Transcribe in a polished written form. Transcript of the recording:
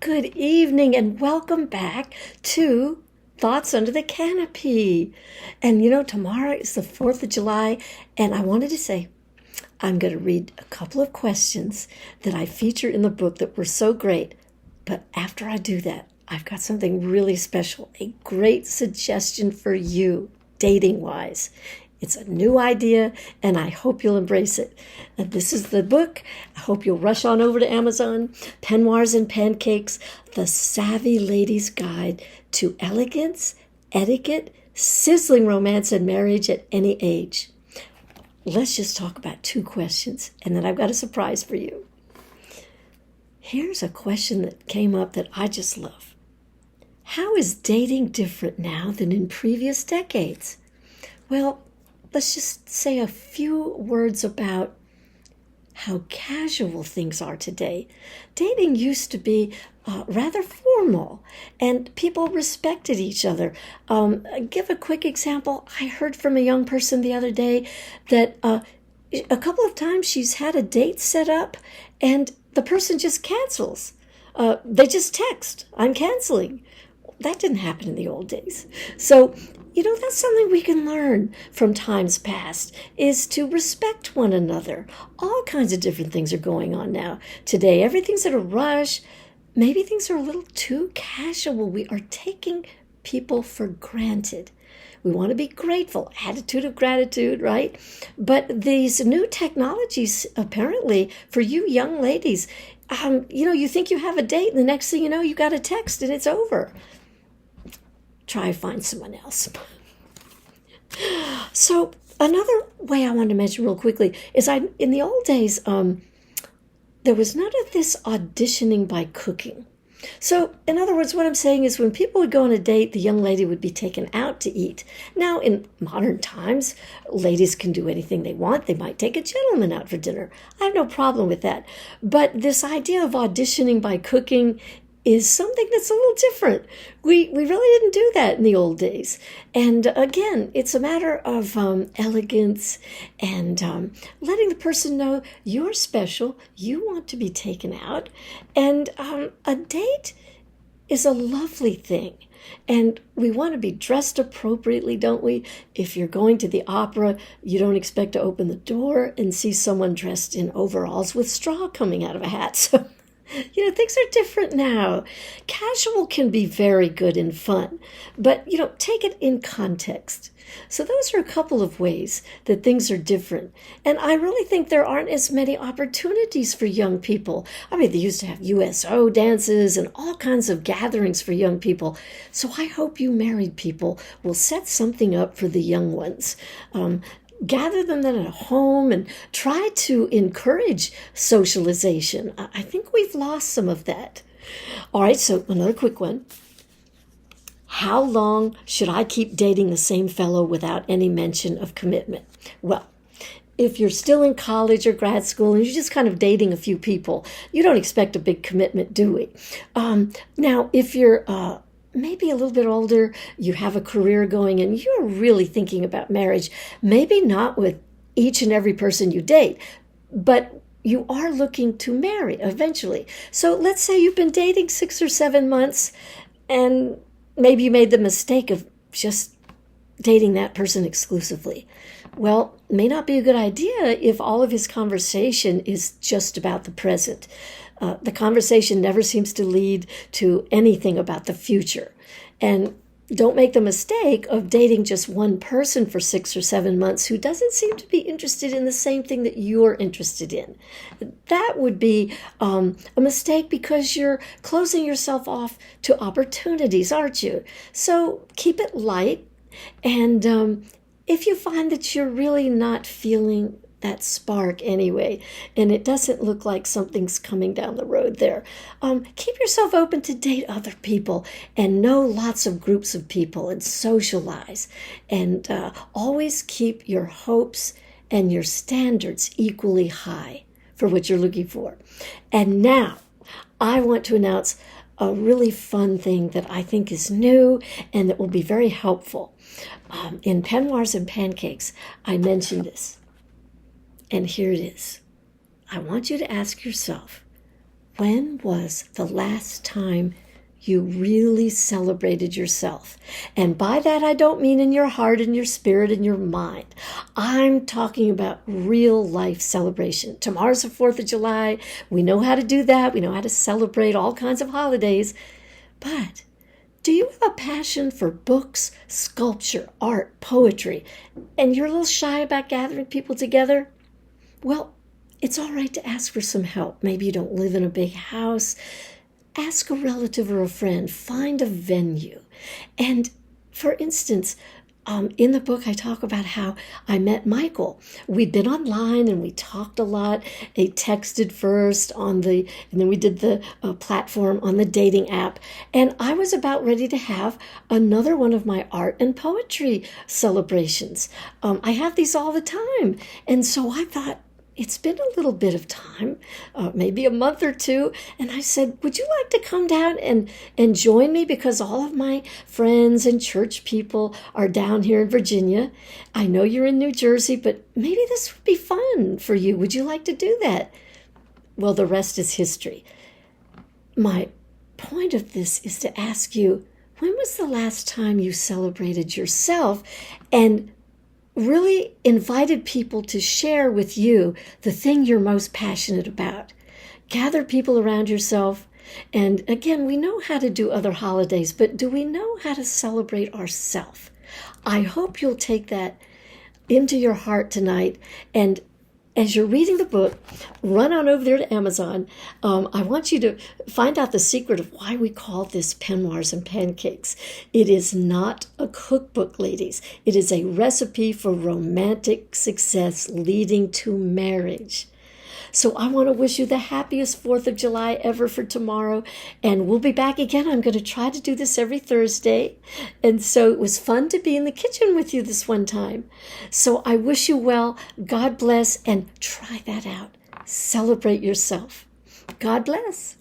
good evening, and welcome back to Thoughts Under the Canopy. And tomorrow is the 4th of July, and I wanted to say I'm going to read a couple of questions that I feature in the book that were so great. But after I do that, I've got something really special, a great suggestion for you, dating-wise. It's a new idea, and I hope you'll embrace it. And this is the book. I hope you'll rush on over to Amazon. Peignoirs and Pancakes, The Savvy Lady's Guide to Elegance, Etiquette, Sizzling Romance, and Marriage at Any Age. Let's just talk about 2 questions, and then I've got a surprise for you. Here's a question that came up that I just love. How is dating different now than in previous decades? Well, let's just say a few words about how casual things are today. Dating used to be rather formal, and people respected each other. Give a quick example. I heard from a young person the other day that a couple of times she's had a date set up, and the person just cancels. They just text, "I'm canceling." That didn't happen in the old days. So, that's something we can learn from times past, is to respect one another. All kinds of different things are going on now. Today, everything's at a rush. Maybe things are a little too casual. We are taking people for granted. We want to be grateful, attitude of gratitude, right? But these new technologies, apparently, for you young ladies, you think you have a date, and the next thing you know, you got a text and it's over. Try to find someone else. So another way I wanted to mention real quickly is in the old days, there was none of this auditioning by cooking. So, in other words, what I'm saying is when people would go on a date, the young lady would be taken out to eat. Now, in modern times, ladies can do anything they want. They might take a gentleman out for dinner. I have no problem with that. But this idea of auditioning by cooking is something that's a little different. We really didn't do that in the old days. And again, it's a matter of elegance and letting the person know you're special, you want to be taken out. And a date is a lovely thing. And we want to be dressed appropriately, don't we? If you're going to the opera, you don't expect to open the door and see someone dressed in overalls with straw coming out of a hat. So things are different now. Casual can be very good and fun, but, take it in context. So those are a couple of ways that things are different. And I really think there aren't as many opportunities for young people. I mean, they used to have USO dances and all kinds of gatherings for young people. So I hope you married people will set something up for the young ones. Gather them then at home and try to encourage socialization. I think we've lost some of that. All right, so another quick one. How long should I keep dating the same fellow without any mention of commitment? Well, if you're still in college or grad school and you're just kind of dating a few people, you don't expect a big commitment, do we? Now, if you're maybe a little bit older, you have a career going, and you're really thinking about marriage, maybe not with each and every person you date, but you are looking to marry eventually. So let's say you've been dating 6 or 7 months, and maybe you made the mistake of just dating that person exclusively. Well, it may not be a good idea if all of his conversation is just about the present. The conversation never seems to lead to anything about the future. And don't make the mistake of dating just one person for 6 or 7 months who doesn't seem to be interested in the same thing that you're interested in. That would be a mistake because you're closing yourself off to opportunities, aren't you? So keep it light. And if you find that you're really not feeling that spark anyway, and it doesn't look like something's coming down the road there, keep yourself open to date other people and know lots of groups of people and socialize, and always keep your hopes and your standards equally high for what you're looking for. And now I want to announce a really fun thing that I think is new and that will be very helpful. In Peignoirs and Pancakes, I mentioned this. And here it is. I want you to ask yourself, when was the last time you really celebrated yourself? And by that, I don't mean in your heart and your spirit and your mind. I'm talking about real life celebration. Tomorrow's the 4th of July. We know how to do that. We know how to celebrate all kinds of holidays. But do you have a passion for books, sculpture, art, poetry, and you're a little shy about gathering people together? Well, it's all right to ask for some help. Maybe you don't live in a big house. Ask a relative or a friend. Find a venue. And for instance, in the book, I talk about how I met Michael. We'd been online and we talked a lot. He texted first and then we did the platform on the dating app. And I was about ready to have another one of my art and poetry celebrations. I have these all the time. And so I thought, it's been a little bit of time, maybe a month or two. And I said, would you like to come down and join me? Because all of my friends and church people are down here in Virginia. I know you're in New Jersey, but maybe this would be fun for you. Would you like to do that? Well, the rest is history. My point of this is to ask you, when was the last time you celebrated yourself and really invited people to share with you the thing you're most passionate about? Gather people around yourself. And again, we know how to do other holidays, but do we know how to celebrate ourselves? I hope you'll take that into your heart tonight. And as you're reading the book, run on over there to Amazon. I want you to find out the secret of why we call this Peignoirs and Pancakes. It is not a cookbook, ladies. It is a recipe for romantic success leading to marriage. So I want to wish you the happiest 4th of July ever for tomorrow. And we'll be back again. I'm going to try to do this every Thursday. And so it was fun to be in the kitchen with you this one time. So I wish you well. God bless. And try that out. Celebrate yourself. God bless.